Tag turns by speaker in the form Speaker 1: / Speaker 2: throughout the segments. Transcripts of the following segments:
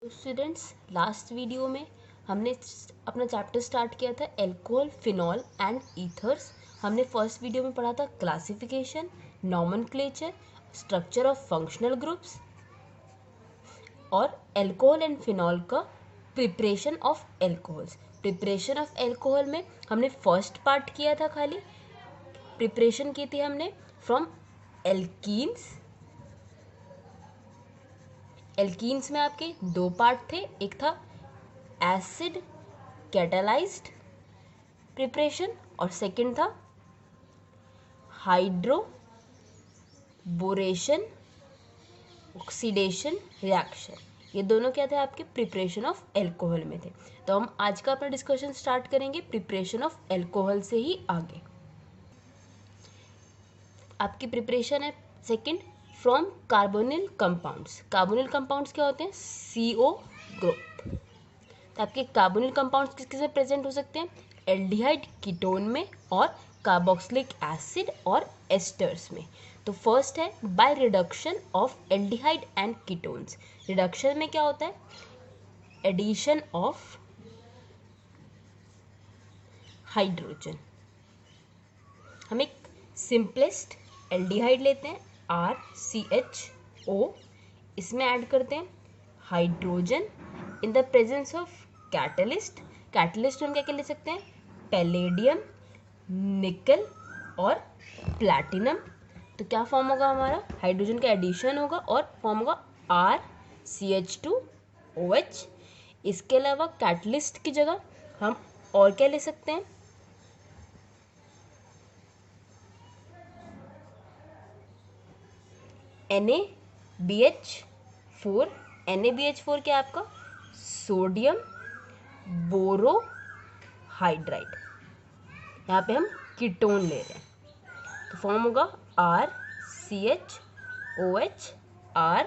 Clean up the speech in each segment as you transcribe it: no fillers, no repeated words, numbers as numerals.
Speaker 1: Students, last video में हमने अपना चैप्टर स्टार्ट किया था एल्कोहल, फिनॉल एंड ईथर्स। हमने फर्स्ट वीडियो में पढ़ा था classification, nomenclature, structure of functional groups और एल्कोहल एंड फिनॉल का preparation of alcohols. Preparation of alcohol में हमने फर्स्ट पार्ट किया था, खाली प्रिपरेशन की थी हमने फ्रॉम एल्कीन्स। एल्कीन्स में आपके दो पार्ट थे, एक था एसिड कैटालाइज्ड प्रिपरेशन और सेकंड था हाइड्रोबोरेशन ऑक्सीडेशन रिएक्शन। ये दोनों क्या थे, आपके प्रिपरेशन ऑफ एल्कोहल में थे। तो हम आज का अपना डिस्कशन स्टार्ट करेंगे प्रिपरेशन ऑफ एल्कोहल से ही आगे। आपकी प्रिपरेशन है second from carbonyl compounds. Carbonyl compounds क्या होते हैं? CO group. तो आपके कार्बोनिल कंपाउंड्स किस किस में प्रेजेंट हो सकते हैं? एल्डिहाइड कीटोन में और कार्बोक्सिलिक एसिड और एस्टर्स में। तो फर्स्ट है by reduction of aldehyde and ketones. Reduction में क्या होता है? Addition of hydrogen. हम एक सिंपलेस्ट एल्डिहाइड लेते हैं RCHO, इसमें ऐड करते हैं hydrogen in the presence of catalyst. Catalyst हम क्या क्या ले सकते हैं? पैलेडियम, निकल और प्लैटिनम। तो क्या फॉर्म होगा हमारा? हाइड्रोजन का एडिशन होगा और फॉर्म होगा RCH2OH। इसके अलावा कैटलिस्ट की जगह हम और क्या ले सकते हैं? NaBH4। NaBH4 क्या है आपका? Sodium borohydride. यहाँ पे हम कीटोन ले रहे हैं, तो फॉर्म होगा RCHOHR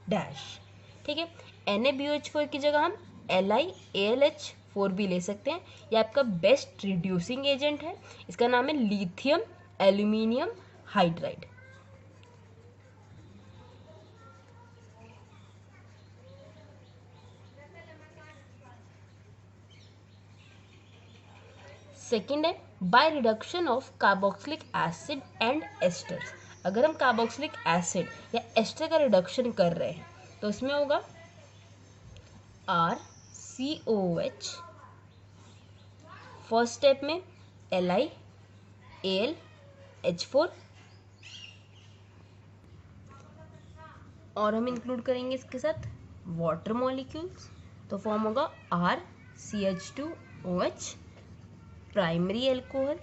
Speaker 1: डैश। ठीक है, NaBH4 की जगह हम LiAlH4 भी ले सकते हैं। यह आपका बेस्ट रिड्यूसिंग एजेंट है। इसका नाम है लिथियम एल्यूमिनियम हाइड्राइड। सेकेंड है by reduction of carboxylic acid and asters. अगर हम कार्बोक्सिलिक एसिड या एस्टर का रिडक्शन कर रहे हैं तो उसमें होगा RCOH। फर्स्ट स्टेप में LiAlH4 और हम इंक्लूड करेंगे इसके साथ वाटर मॉलिक्यूल्स, तो फॉर्म होगा RCH2OH प्राइमरी एल्कोहल।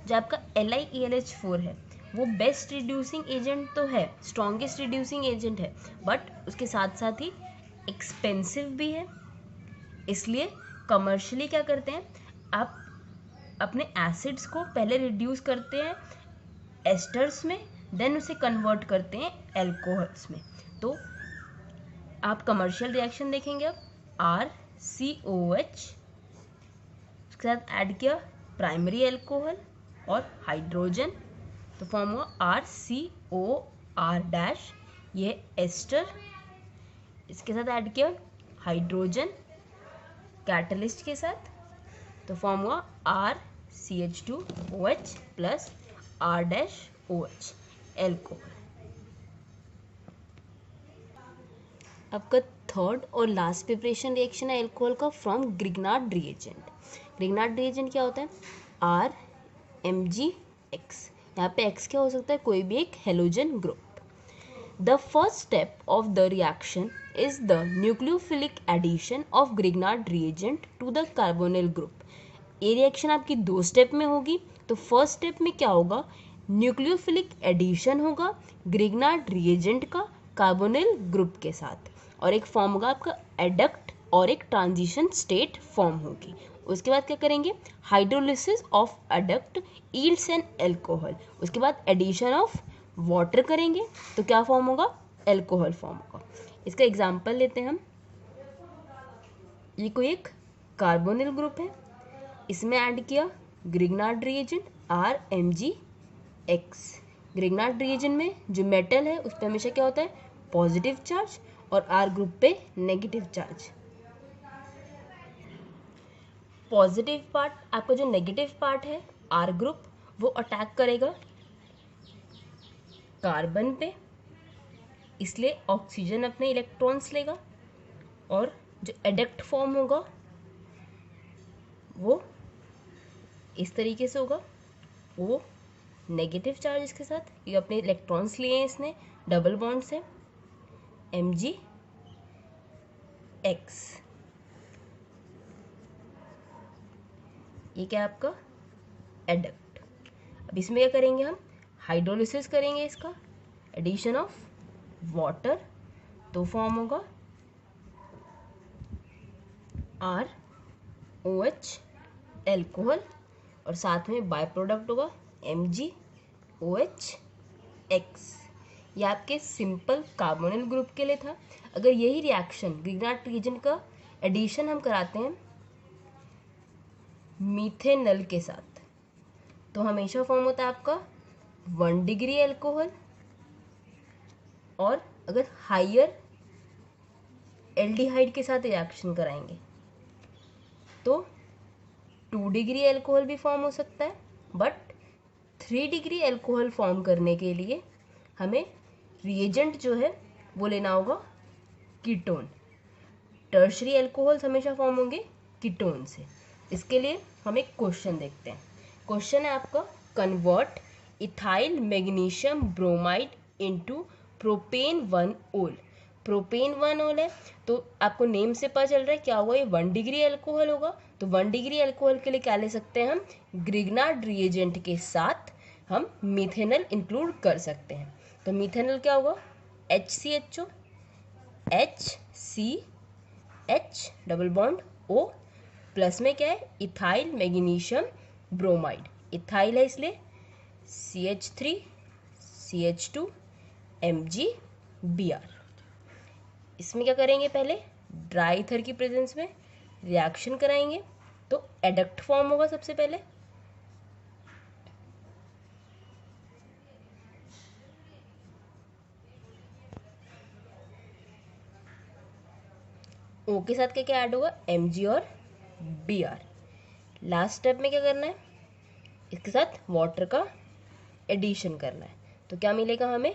Speaker 1: जो आपका LiAlH4 है वो बेस्ट रिड्यूसिंग एजेंट तो है, स्ट्रॉन्गेस्ट रिड्यूसिंग एजेंट है, बट उसके साथ साथ ही एक्सपेंसिव भी है। इसलिए कमर्शियली क्या करते हैं, आप अपने एसिड्स को पहले रिड्यूस करते हैं एस्टर्स में, देन उसे कन्वर्ट करते हैं एल्कोहल्स में। तो आप कमर्शियल रिएक्शन देखेंगे अब RCOH उसके साथ ऐड किया प्राइमरी एल्कोहल और हाइड्रोजन, तो फॉर्म हुआ RCOR डैश। ये एस्टर, इसके साथ ऐड किया हाइड्रोजन कैटलिस्ट के साथ, तो फॉर्म हुआ RCH2OH plus R dash OH alcohol. आपका थर्ड और लास्ट प्रिपरेशन रिएक्शन है एल्कोहल का from Grignard reagent. Grignard reagent क्या होता है? RMgX। यहाँ पे X क्या हो सकता है? कोई भी एक halogen group. The first step of the reaction is the nucleophilic addition of Grignard reagent to the carbonyl group. ये रिएक्शन आपकी दो स्टेप में होगी। तो फर्स्ट स्टेप में क्या होगा? न्यूक्लियोफिलिक एडिशन होगा ग्रिग्नार्ड रिएजेंट का कार्बोनिल ग्रुप के साथ, और एक फॉर्म होगा आपका एडक्ट और एक ट्रांजिशन स्टेट फॉर्म होगी। उसके बाद क्या करेंगे? Hydrolysis of adduct yields N alcohol. उसके बाद एडिशन ऑफ वाटर करेंगे तो क्या फॉर्म होगा? एल्कोहल फॉर्म होगा। इसका एग्जांपल लेते हैं हम। ये कोई एक कार्बोनिल ग्रुप है, इसमें ऐड किया Grignard reagent RMgX। Grignard reagent में जो मेटल है उस पर हमेशा क्या होता है? पॉजिटिव चार्ज और आर ग्रुप पे नेगेटिव चार्ज। पॉजिटिव पार्ट, आपका जो नेगेटिव पार्ट है आर ग्रुप, वो अटैक करेगा कार्बन पे, इसलिए ऑक्सीजन अपने इलेक्ट्रॉन्स लेगा और जो एडक्ट फॉर्म होगा वो इस तरीके से होगा, वो नेगेटिव चार्ज इसके साथ, ये अपने इलेक्ट्रॉन्स लिए हैं इसने डबल बॉन्ड से, Mg X। ये क्या है आपका एडक्ट। अब इसमें क्या करेंगे हम, हाइड्रोलिसिस करेंगे इसका, एडिशन ऑफ वाटर, तो फॉर्म होगा ROH एल्कोहल और साथ में बाय प्रोडक्ट होगा MgOH X। ये आपके सिंपल कार्बोनिल ग्रुप के लिए था। अगर यही रिएक्शन ग्रिग्नार्ड रिएजेंट का एडिशन हम कराते हैं मीथेनल के साथ, तो हमेशा फॉर्म होता है आपका 1 डिग्री एल्कोहल, और अगर हायर एल्डिहाइड के साथ रिएक्शन कराएंगे तो 2 डिग्री एल्कोहल भी फॉर्म हो सकता है, बट 3 डिग्री एल्कोहल फॉर्म करने के लिए हमें रिएजेंट जो है वो लेना होगा कीटोन। टर्शरी एल्कोहल्स हमेशा फॉर्म होंगे कीटोन से। इसके लिए हम एक क्वेश्चन देखते हैं। क्वेश्चन है आपका, convert ethyl magnesium bromide into propane 1 ओल। प्रोपेन 1 ओल है तो आपको नेम से पता चल रहा है क्या होगा, ये 1 डिग्री एल्कोहल होगा। तो 1 डिग्री एल्कोहल के लिए क्या ले सकते हैं हम, ग्रिग्नार्ड रिएजेंट के साथ हम मीथेनल इंक्लूड कर सकते हैं। तो मीथेनल क्या होगा, HCHO HCH double bond O, plus में क्या है इथाइल मैग्नीशियम ब्रोमाइड, इथाइल है इसलिए CH3 CH2 MgBr। इसमें क्या करेंगे, पहले ड्राई ईथर की प्रेजेंस में रिएक्शन कराएंगे, तो एडक्ट फॉर्म होगा सबसे पहले, O के साथ क्या क्या ऐड होगा, Mg और Br। लास्ट स्टेप में क्या करना है, इसके साथ वाटर का एडिशन करना है, तो क्या मिलेगा हमें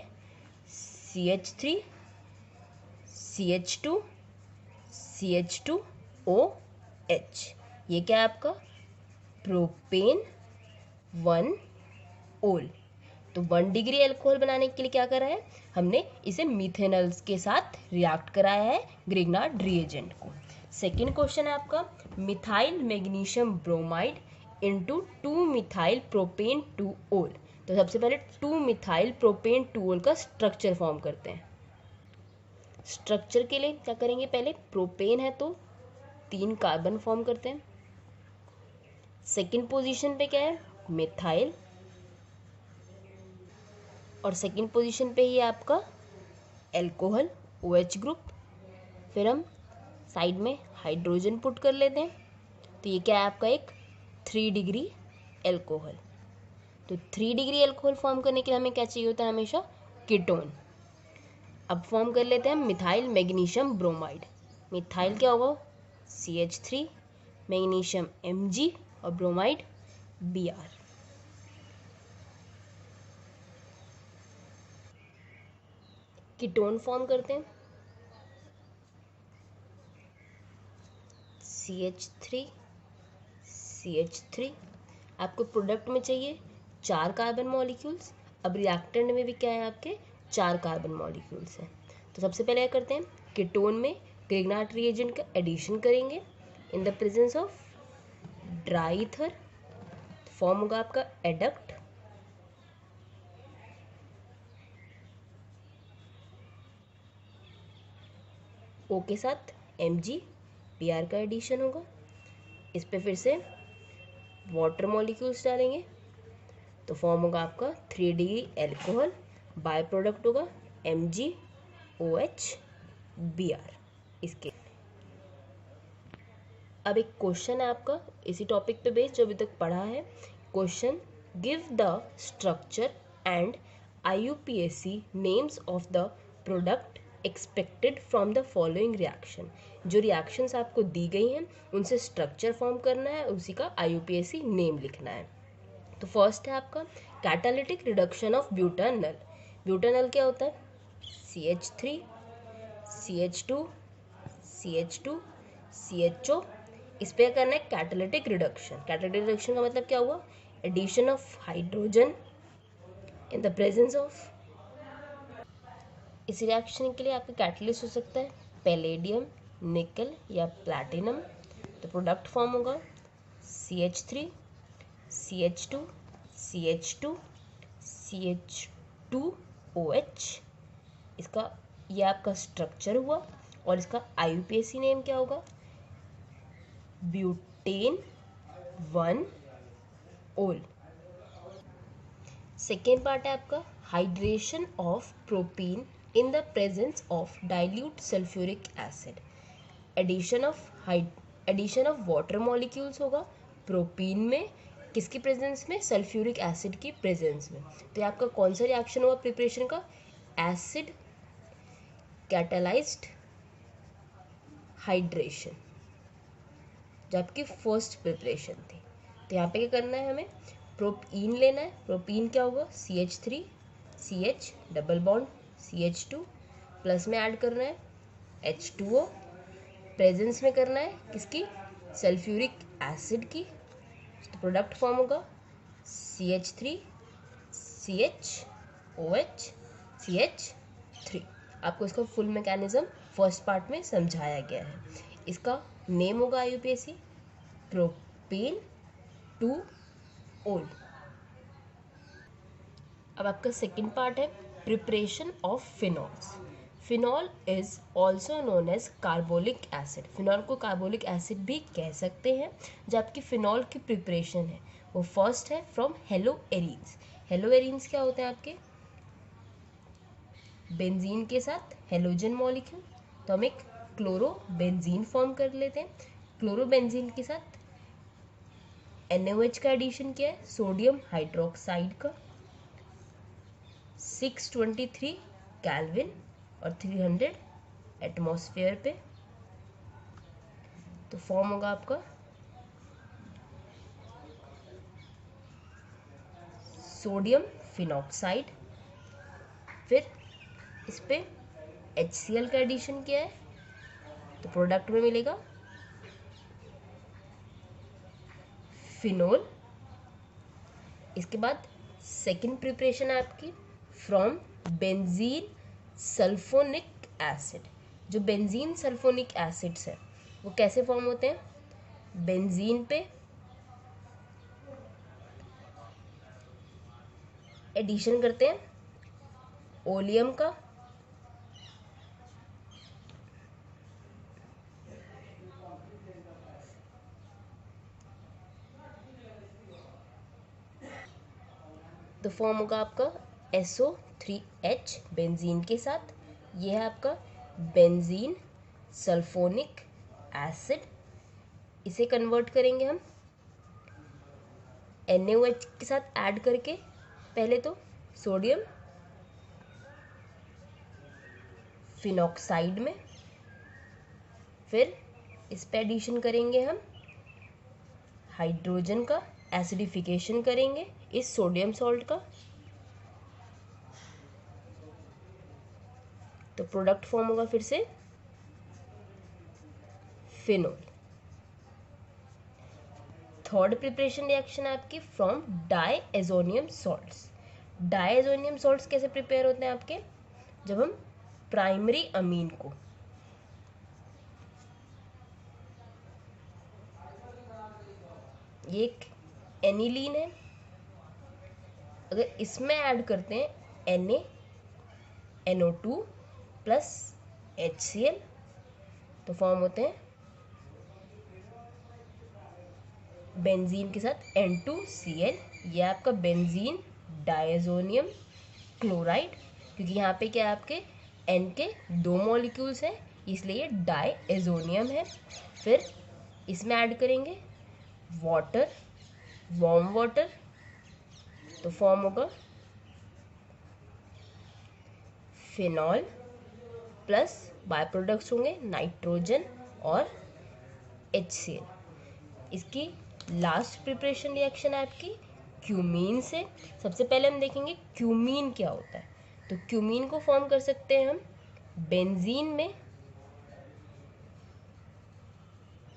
Speaker 1: CH3 CH2 CH2OH। ये क्या है आपका प्रोपेन 1 ओल। तो 1 डिग्री एल्कोहल बनाने के लिए क्या करा है हमने, इसे मीथेनल्स के साथ रिएक्ट कराया है ग्रिग्नार्ड रिएजेंट को। सेकेंड क्वेश्चन है आपका, methyl magnesium bromide into 2 methyl propane 2 ओल। तो सबसे पहले 2 मिथाइल प्रोपेन 2 ओल का स्ट्रक्चर फॉर्म करते हैं। स्ट्रक्चर के लिए क्या करेंगे, पहले प्रोपेन है तो 3 कार्बन फॉर्म करते हैं। सेकेंड पोजीशन पे क्या है मिथाइल, और सेकेंड पोजीशन पे ही है आपका एल्कोहल OH ग्रुप। फिर हम साइड में हाइड्रोजन पुट कर लेते हैं, तो ये क्या है आपका एक 3 डिग्री एल्कोहल। तो 3 डिग्री एल्कोहल फॉर्म करने के लिए हमें क्या चाहिए होता है, हमेशा कीटोन। अब फॉर्म कर लेते हैं मिथाइल मैग्नीशियम ब्रोमाइड। मिथाइल क्या होगा CH3, मैग्नीशियम Mg और ब्रोमाइड Br। कीटोन फॉर्म करते हैं CH3 CH3। आपको प्रोडक्ट में चाहिए 4 कार्बन मॉलिक्यूल्स, अब रिएक्टेंट में भी क्या है आपके 4 कार्बन मॉलिक्यूल्स हैं। तो सबसे पहले क्या करते हैं, कीटोन में ग्रिग्नार्ड रिएजेंट का एडिशन करेंगे इन the presence of dry ether, form होगा आपका एडक्ट। O के साथ MgBr का एडिशन होगा, इस पे फिर से वाटर मॉलिक्यूल्स डालेंगे, तो फॉर्म होगा आपका 3 डिग्री एल्कोहल, बाय प्रोडक्ट होगा MgOH Br। इसके अब एक क्वेश्चन है आपका इसी टॉपिक पे बेस्ड जो अभी तक पढ़ा है। Question, give the structure and IUPAC names of the product expected from the following reaction. जो रिएक्शंस आपको दी गई हैं उनसे स्ट्रक्चर फॉर्म करना है, उसी का IUPAC नेम लिखना है। तो फर्स्ट है आपका catalytic reduction of butanal. Butanal क्या होता है? CH3 CH2 CH2 CHO, इस पे करना है कैटालिटिक रिडक्शन। कैटालिटिक रिडक्शन का मतलब क्या हुआ? Addition of hydrogen in the presence of. इस रिएक्शन के लिए आपका कैटलिस्ट हो सकता है पैलेडियम, निकल या प्लैटिनम। तो प्रोडक्ट फॉर्म होगा CH3 CH2 CH2 CH2OH। इसका ये आपका स्ट्रक्चर हुआ और इसका IUPAC नेम क्या होगा? ब्यूटेन 1 ओल। सेकेंड पार्ट है आपका hydration of propene in the presence of dilute sulphuric acid. Addition of water molecules होगा प्रोपीन में, किसकी प्रेजेंस में? सल्फ्यूरिक एसिड की प्रेजेंस में। तो ये आपका कौन सा रिएक्शन हुआ प्रिपरेशन का? एसिड कैटालाइज्ड हाइड्रेशन, जबकि फर्स्ट प्रिपरेशन थी। तो यहाँ पे क्या करना है? हमें प्रोपीन लेना है। प्रोपीन क्या होगा? CH3 CH double bond CH2 plus में ऐड करना है H2O, प्रेजेंस में करना है किसकी? सल्फ्यूरिक एसिड की। तो प्रोडक्ट फॉर्म होगा CH3 CHOH CH3। आपको इसका फुल मैकेनिज्म फर्स्ट पार्ट में समझाया गया है। इसका नेम होगा IUPAC प्रोपेन 2 ओल। अब आपका सेकेंड पार्ट है preparation of phenols. Phenol is also known as carbolic acid. Phenol को कार्बोलिक एसिड भी कह सकते हैं। जो आपकी फिनॉल की प्रिपरेशन है वो फर्स्ट है from hello arenes. Hello arenes क्या होते हैं आपके? बेंजीन के साथ हेलोजन मॉलिक्यूल। तो हम एक क्लोरो बेंजीन फॉर्म कर लेते हैं। क्लोरो बेंजीन के साथ NaOH का एडिशन किया है सोडियम हाइड्रोक्साइड का, 623 केल्विन और 300 एटमॉस्फेयर पे। तो फॉर्म होगा आपका सोडियम फिनॉक्साइड। फिर इस पे HCl का एडिशन किया है तो प्रोडक्ट में मिलेगा फिनोल। इसके बाद सेकेंड प्रिपरेशन है आपकी फ्रॉम बेंजीन सल्फोनिक एसिड। जो बेंजीन सल्फोनिक एसिड्स है वो कैसे फॉर्म होते हैं? बेंजीन पे एडिशन करते हैं ओलियम का, तो फॉर्म होगा आपका SO3H बेंजीन के साथ। ये है आपका बेंजीन सल्फोनिक एसिड। इसे कन्वर्ट करेंगे हम NaOH के साथ ऐड करके, पहले तो सोडियम फिनॉक्साइड में, फिर इस पे एडिशन करेंगे हम हाइड्रोजन का, एसिडिफिकेशन करेंगे इस सोडियम सॉल्ट का। तो प्रोडक्ट फॉर्म होगा फिर से फिनोल। थर्ड प्रिपरेशन रिएक्शन है आपकी फ्रॉम डायएजोनियम सॉल्ट्स। डायएजोनियम सॉल्ट्स कैसे प्रिपेयर होते हैं आपके? जब हम प्राइमरी अमीन को ये एक एनिलीन है, अगर इसमें ऐड करते हैं NaNO2 प्लस HCl तो फॉर्म होते हैं बेंजीन के साथ N2Cl। ये आपका बेंजीन डायजोनियम क्लोराइड, क्योंकि यहाँ पे क्या है आपके N के 2 मॉलिक्यूल्स हैं इसलिए ये डायएजोनियम है। फिर इसमें ऐड करेंगे वाटर, वार्म वाटर, तो फॉर्म होगा फिनॉल प्लस बाय प्रोडक्ट्स होंगे नाइट्रोजन और HCl। इसकी लास्ट प्रिपरेशन रिएक्शन है आपकी क्यूमीन से। सबसे पहले हम देखेंगे क्यूमीन क्या होता है। तो क्यूमीन को फॉर्म कर सकते हैं हम बेंजीन में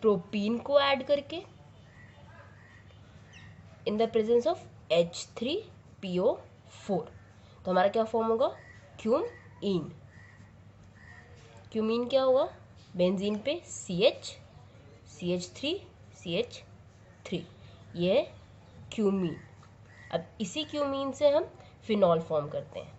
Speaker 1: प्रोपीन को ऐड करके इन द प्रेजेंस ऑफ H3PO4। तो हमारा क्या फॉर्म होगा क्यूमीन। क्यूमीन क्या होगा बेंजीन पे CH3 ये क्यूमीन। अब इसी क्यूमीन से हम फिनॉल फॉर्म करते हैं।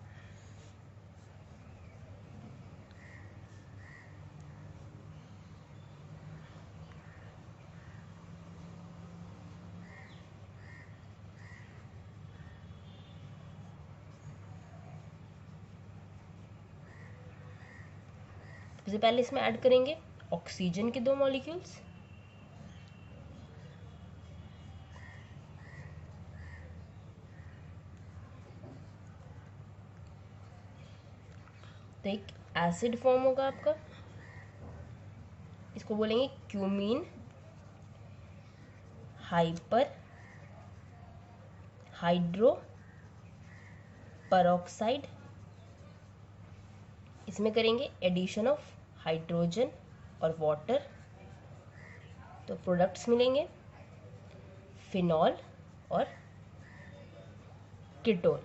Speaker 1: सबसे पहले इसमें ऐड करेंगे ऑक्सीजन के 2 मॉलिक्यूल्स, तो एक एसिड फॉर्म होगा आपका, इसको बोलेंगे क्यूमीन हाइपर हाइड्रो परऑक्साइड। इसमें करेंगे एडिशन ऑफ हाइड्रोजन और वाटर, तो प्रोडक्ट्स मिलेंगे फिनॉल और कीटोन।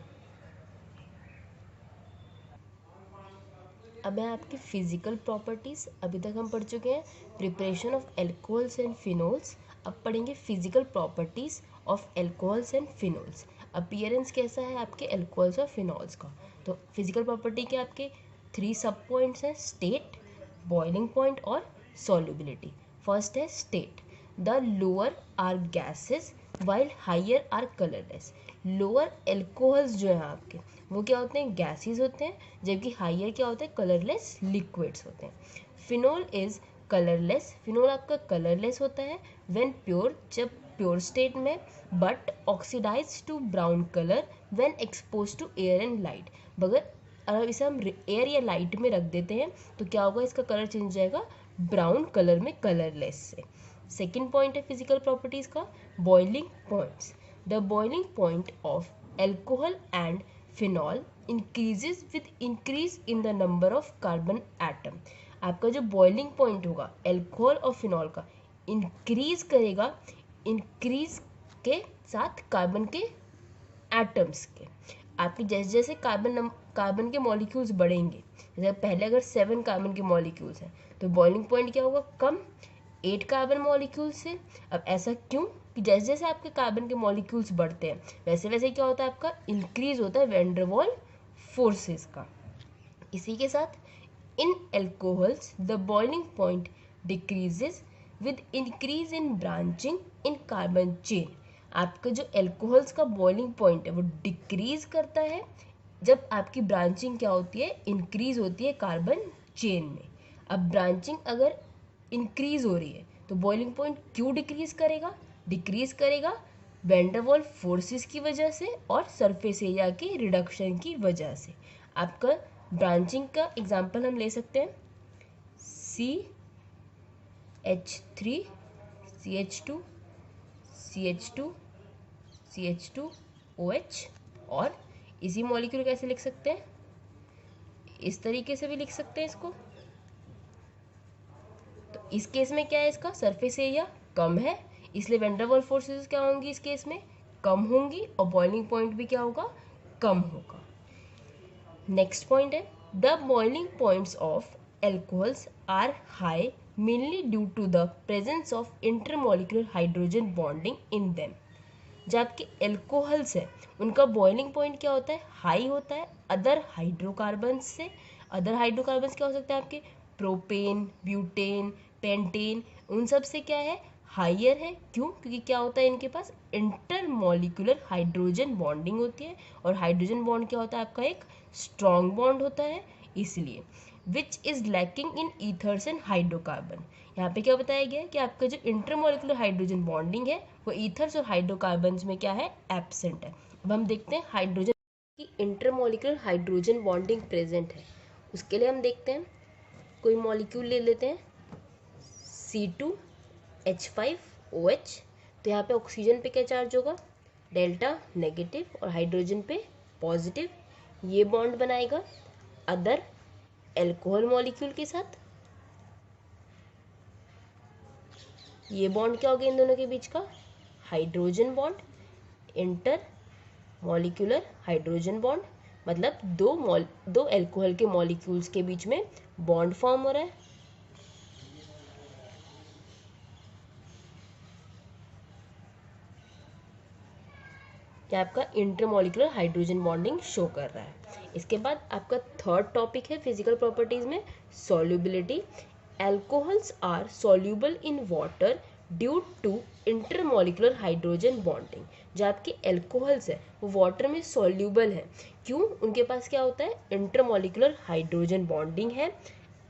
Speaker 1: अब है आपकी फिजिकल प्रॉपर्टीज। अभी तक हम पढ़ चुके हैं preparation of alcohols and phenols. अब पढ़ेंगे physical properties of alcohols and phenols. Appearance कैसा है आपके एल्कोहल्स और फिनोल्स का। तो फिजिकल प्रॉपर्टी के आपके 3 सब पॉइंट्स हैं स्टेट, बॉइलिंग पॉइंट और सॉल्युबिलिटी। फर्स्ट है state. The lower are gases while higher are colourless. Lower alcohols जो हैं आपके वो क्या होते हैं गैसेस होते हैं, जबकि हायर क्या होते हैं कलरलेस लिक्विड्स होते हैं। Phenol is colourless. फिनोल आपका कलरलेस होता है व्हेन प्योर, जब प्योर स्टेट में, but oxidize to brown colour when expose to air and light. मगर अगर इसे हम एयर या लाइट में रख देते हैं तो क्या होगा इसका कलर चेंज हो जाएगा ब्राउन कलर में कलरलेस से। सेकेंड पॉइंट है फिजिकल प्रॉपर्टीज का boiling points. The boiling point of alcohol and phenol increases with increase in the number of carbon atom. आपका जो बॉइलिंग पॉइंट होगा एल्कोहल और फिनॉल का इंक्रीज करेगा इंक्रीज के साथ कार्बन के एटम्स के। आपके जैसे जैसे कार्बन के मॉलिक्यूल्स बढ़ेंगे, जैसे पहले अगर 7 कार्बन के मॉलिक्यूल्स हैं तो बॉइलिंग पॉइंट क्या होगा कम 8 कार्बन मॉलिक्यूल से। अब ऐसा क्यों कि जैसे जैसे आपके कार्बन के मॉलिक्यूल्स बढ़ते हैं वैसे वैसे क्या होता है आपका इंक्रीज होता है वैन डर वाल फोर्सेस का। इसी के साथ in alcohols the boiling point decreases with increase in branching in carbon chain. आपका जो एल्कोहल्स का बॉइलिंग पॉइंट है वो डिक्रीज करता है जब आपकी ब्रांचिंग क्या होती है इंक्रीज होती है कार्बन चेन में। अब ब्रांचिंग अगर इंक्रीज हो रही है तो बॉइलिंग पॉइंट क्यों डिक्रीज करेगा वैन डर वाल फोर्सेस की वजह से और सरफेस एरिया की रिडक्शन की वजह से। आपका ब्रांचिंग का एग्जांपल हम ले सकते हैं CH3 CH2 CH2 CH2 OH। और इसी मॉलिक्यूल कैसे लिख सकते हैं इस तरीके से भी लिख सकते हैं इसको। तो इस केस में क्या है इसका सरफेस एरिया कम है इसलिए वैन डर वाल फोर्सेस क्या होंगी इस केस में कम होंगी और बॉइलिंग पॉइंट भी क्या होगा कम होगा। नेक्स्ट पॉइंट है the boiling points of alcohols are high mainly due to the presence of intermolecular hydrogen bonding in them. जो आपके एल्कोहल्स है उनका बॉइलिंग पॉइंट क्या होता है हाई होता है अदर हाइड्रोकार्बन्स से। अदर हाइड्रोकार्बन्स क्या हो सकते हैं आपके प्रोपेन, ब्यूटेन, पेंटेन, उन सब से क्या है हाइयर है। क्यों क्योंकि क्या होता है इनके पास इंटरमॉलिक्यूलर हाइड्रोजन बॉन्डिंग होती है और हाइड्रोजन बॉन्ड क्या होता है आपका एक स्ट्रॉन्ग बॉन्ड होता है इसलिए which is lacking in ethers and hydrocarbon. यहाँ पे क्या बताया गया है कि आपका जो इंटरमॉलिक्यूलर हाइड्रोजन बॉन्डिंग है वो ईथर्स और हाइड्रोकार्बन्स में क्या है एब्सेंट है। अब हम देखते हैं हाइड्रोजन की इंटरमॉलिक्यूलर हाइड्रोजन बॉन्डिंग प्रेजेंट है उसके लिए हम देखते हैं कोई मॉलिक्यूल ले लेते हैं C2H5OH। तो यहाँ पे ऑक्सीजन पे क्या चार्ज होगा, डेल्टा नेगेटिव, और हाइड्रोजन पे पॉजिटिव। ये बॉन्ड बनाएगा अदर एल्कोहल मॉलिक्यूल के साथ। ये बॉन्ड क्या हो गया इन दोनों के बीच का, hydrogen bond, inter molecular hydrogen bond. मतलब दो एल्कोहल के मॉलिक्यूल्स के बीच में बॉन्ड फॉर्म हो रहा है। क्या आपका इंटरमॉलिक्यूलर हाइड्रोजन बॉन्डिंग शो कर रहा है। इसके बाद आपका थर्ड टॉपिक है फिजिकल प्रॉपर्टीज में solubility. Alcohols are soluble in water due to intermolecular hydrogen bonding. जो आपके एल्कोहल्स है वो वाटर में सॉल्यूबल है, क्यों, उनके पास क्या होता है, इंटरमॉलिक्यूलर हाइड्रोजन बॉन्डिंग है।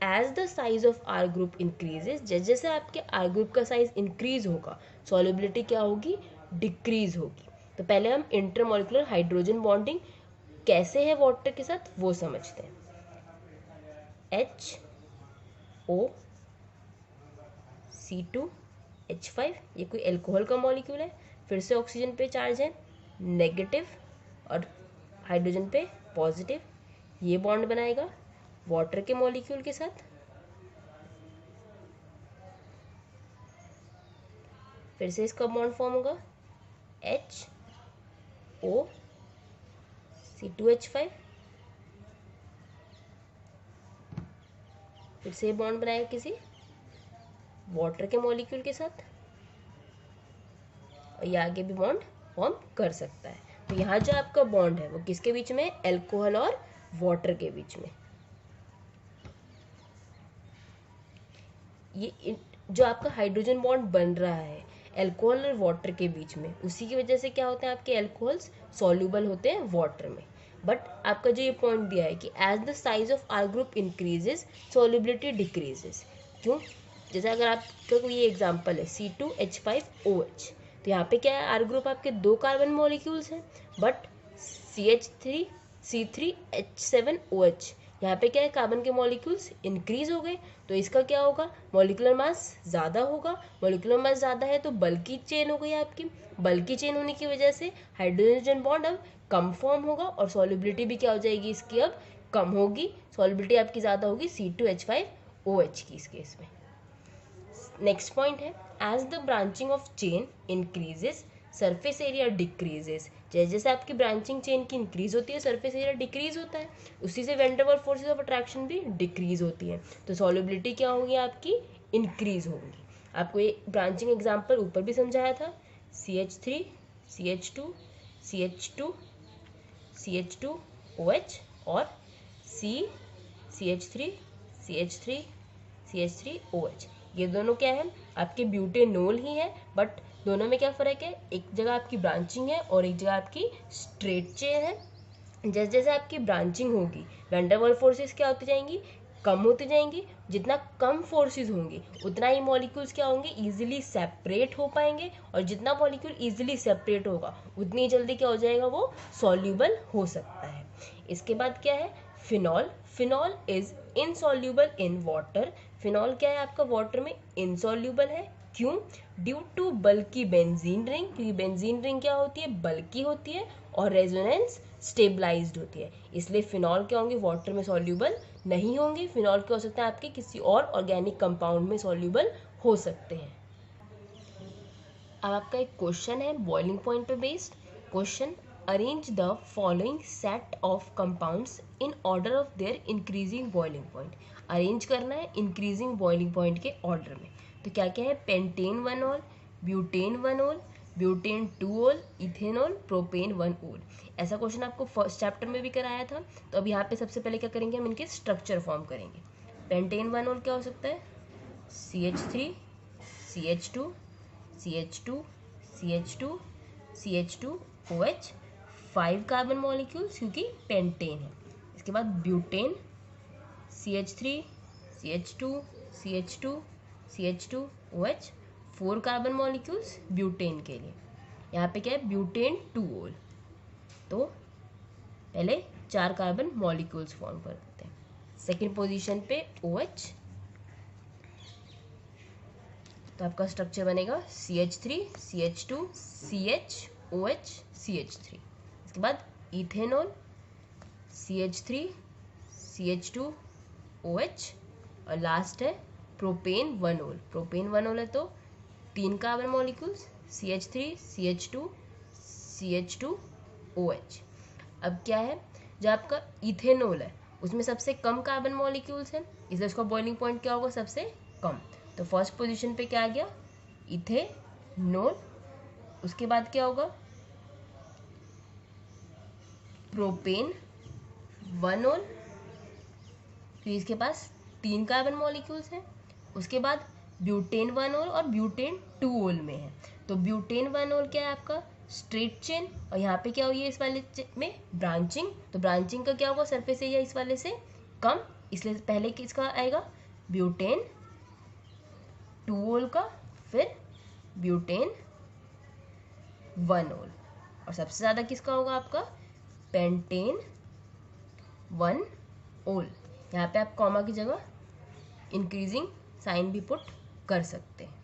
Speaker 1: As the size of R group increases, जैसे जैसे आपके आर ग्रुप का साइज इंक्रीज होगा सॉल्युबिलिटी क्या होगी, डिक्रीज होगी। तो पहले हम इंटरमॉलिक्यूलर हाइड्रोजन बॉन्डिंग कैसे है वाटर के साथ वो समझते हैं। HOC2H5 ये कोई एल्कोहल का मॉलिक्यूल है, फिर से ऑक्सीजन पे चार्ज है नेगेटिव और हाइड्रोजन पे पॉजिटिव। ये बॉन्ड बनाएगा वाटर के मॉलिक्यूल के साथ। फिर से इसका बॉन्ड फॉर्म होगा HOC2H5। फिर से बॉन्ड बनाएगा किसी वाटर के मॉलिक्यूल के साथ, और ये आगे भी बॉन्ड फॉर्म कर सकता है। तो यहाँ जो आपका बॉन्ड है वो किसके बीच में, एल्कोहल और वाटर के बीच में। ये जो आपका हाइड्रोजन बॉन्ड बन रहा है एल्कोहल और वाटर के बीच में, उसी की वजह से क्या होते हैं आपके एल्कोहल्स सॉल्यूबल होते हैं वाटर में। बट आपका जो ये पॉइंट दिया है कि as the size of R group increases solubility decreases, क्यों, जैसे अगर आपका कोई ये एग्जांपल है C2H5OH, तो यहाँ पे क्या है, आर ग्रुप आपके 2 कार्बन मॉलिक्यूल्स हैं, बट C3H7OH यहाँ पे क्या है, कार्बन के मॉलिक्यूल्स इंक्रीज हो गए, तो इसका क्या होगा, मॉलिक्यूलर मास ज़्यादा होगा। मॉलिक्यूलर मास ज़्यादा है तो बल्की चेन हो गई आपकी, बल्की चेन होने की वजह से हाइड्रोजन बॉन्ड अब कम फॉर्म होगा और सॉल्युबिलिटी भी क्या हो जाएगी इसकी, अब कम होगी। सॉल्युबिलिटी आपकी ज़्यादा होगी C2H5OH की इस केस में। नेक्स्ट पॉइंट है as the branching of chain increases surface area decreases. जैसे जैसे आपकी ब्रांचिंग चेन की इंक्रीज होती है सरफेस एरिया डिक्रीज होता है, उसी से van der Waals forces of attraction भी डिक्रीज होती है। तो सॉल्युबिलिटी क्या होगी आपकी, इंक्रीज होगी। आपको ये ब्रांचिंग एग्जाम्पल ऊपर भी समझाया था, CH3 CH2 CH2 CH2OH और CH3 CH3 CH3OH। ये दोनों क्या है, आपके ब्यूटेनोल ही है, बट दोनों में क्या फ़र्क है, एक जगह आपकी ब्रांचिंग है और एक जगह आपकी स्ट्रेट चेन है। जैसे जैसे आपकी ब्रांचिंग होगी वैन डेर वाल्स फोर्सेस क्या होती जाएंगी, कम होती जाएंगी। जितना कम फोर्सेस होंगी उतना ही मॉलिक्यूल्स क्या होंगे, इजीली सेपरेट हो पाएंगे, और जितना मॉलिक्यूल इजीली सेपरेट होगा उतनी जल्दी क्या हो जाएगा, वो सॉल्यूबल हो सकता है। इसके बाद क्या है, phenol. Phenol is insoluble in water. Phenol क्या है आपका, वाटर में इनसॉल्यूबल है, क्यों, due to bulky benzene ring, क्योंकि बेंजीन रिंग क्या होती है, बल्की होती है और रेजोनेंस स्टेबलाइज्ड होती है, इसलिए फिनॉल क्या होंगे, वाटर में सॉल्यूबल नहीं होंगे। फिनॉल क्या हो सकता है आपके किसी और ऑर्गेनिक कंपाउंड में सॉल्यूबल हो सकते हैं। अब आपका एक क्वेश्चन है बॉइलिंग पॉइंट पे based question, arrange the following set of compounds in order of their increasing boiling point. Arrange करना है इंक्रीजिंग बॉइलिंग पॉइंट के ऑर्डर में। तो क्या क्या है, पेंटेन 1 ओल, ब्यूटेन 1 ओल, ब्यूटेन 2 ओल, इथेनॉल, प्रोपेन 1 ओल। ऐसा क्वेश्चन आपको फर्स्ट चैप्टर में भी कराया था। तो अब यहाँ पे सबसे पहले क्या करेंगे, हम इनके स्ट्रक्चर फॉर्म करेंगे। पेंटेन 1 ओल क्या हो सकता है, CH3 CH2 CH2 CH2 CH2OH, 5 carbon molecules क्योंकि पेंटेन है। इसके बाद butane CH3 CH2 CH2 CH2OH, 4 carbon molecules butane के लिए। यहाँ पे क्या है, ब्यूटेन 2 ओल। तो पहले 4 कार्बन मॉलिक्यूल्स फॉर्म कर देते हैं। सेकेंड पोजीशन पे OH, तो आपका स्ट्रक्चर बनेगा CH3 CH2 CH OH CH3। इसके बाद इथेनॉल CH3 CH2 OH और लास्ट है प्रोपेन वनोल। प्रोपेन वनोल है तो 3 carbon molecules CH3 CH2 CH2 OH। अब क्या है, जो आपका इथेनॉल है उसमें सबसे कम कार्बन मॉलिक्यूल्स हैं, इसलिए उसका बॉइलिंग पॉइंट क्या होगा, सबसे कम। तो फर्स्ट पोजीशन पे क्या आ गया, इथेनॉल। उसके बाद क्या होगा, प्रोपेन वनोल, तो इसके पास 3 कार्बन मॉलिक्यूल्स हैं। उसके बाद ब्यूटेन वनोल और ब्यूटेन 2-ओल में है। तो ब्यूटेन वनोल क्या है आपका स्ट्रेट चेन, और यहाँ पे क्या हुई है इस वाले में ब्रांचिंग। तो ब्रांचिंग का क्या होगा, सरफेस एरिया इस वाले से कम, इसलिए पहले किसका आएगा, ब्यूटेन 2-ओल का, फिर ब्यूटेन वनोल, और सबसे ज़्यादा किसका होगा आपका पेंटेन 1-ओल। यहाँ पे आप कॉमा की जगह इंक्रीजिंग साइन भी पुट कर सकते हैं।